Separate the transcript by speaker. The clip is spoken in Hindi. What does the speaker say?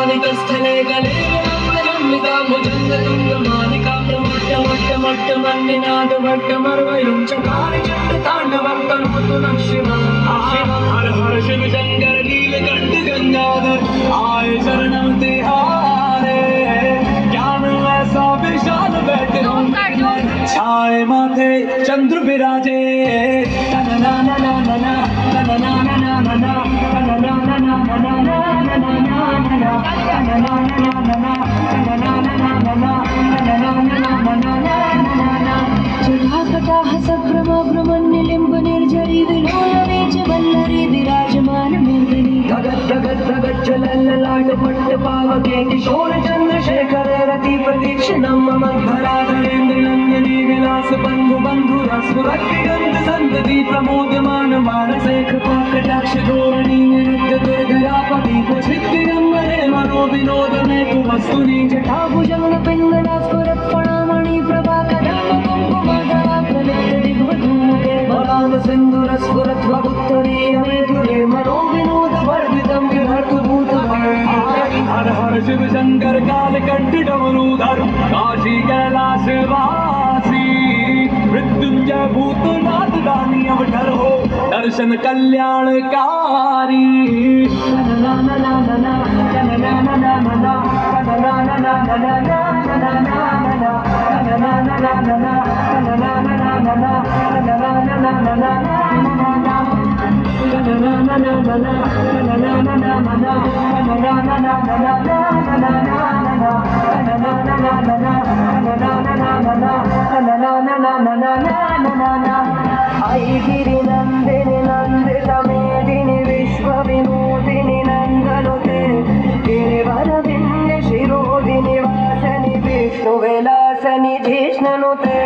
Speaker 1: स्थले गले विलम्बिता भुजङ्गतुङ्गमालिका प्रमट्टमट्टमट्टमन्निनादवट्टमर्वयुं चकार चण्डताण्डवं करोतु नः शिवम् हर हर शिव शंकर नीलकंठ गंगाधर आए शरणम तिहारे ज्ञान ऐसा विशाल बैठे छाए माथे चंद्र विराजे
Speaker 2: जटाकटाह सभ्रम भ्रमन्निलिम्ब निर्झरी विलोलने च वल्लरी विराजमान मूर्धनि
Speaker 1: गगद्गगज्जलल्ललाट पट्ट पावके किशोर चंद्रशेखर रति प्रतीक्षणं मम धराधरेन्द्रनंदिनी विलास बंधु बंधु रसगंध संतति प्रमोदमान मानसे कृपा कटाक्ष धोरणी निरुद्ध दुर्गयापति सिद्धिरंगरे मनो विनोद में तु वस्तुनि
Speaker 2: जटा भुजंग पिंगला स्फुरत्पणामणि प्रभा कदम्ब कुंकुमधरा प्रलेत दिग्वधूमके
Speaker 1: बलाद सिंधुर स्फुरत् वपुत्तरी अमेधुरे मनो विनोद वर्धितं विभर्तभूत हर हर शिव शंकर कालकंठ डमरूधर काशी कैलाश वासी मृत्युंजय भूतनाथ दानी अवतार हो दर्शन कल्याणकारी
Speaker 2: ऐगिरि नंदिनि नंदित मेदिनि विश्व विनोदिनि नंदनुते गिरिवर विन्य शिरोदिनि वासनि विष्णु विलासनि जिष्णुनुते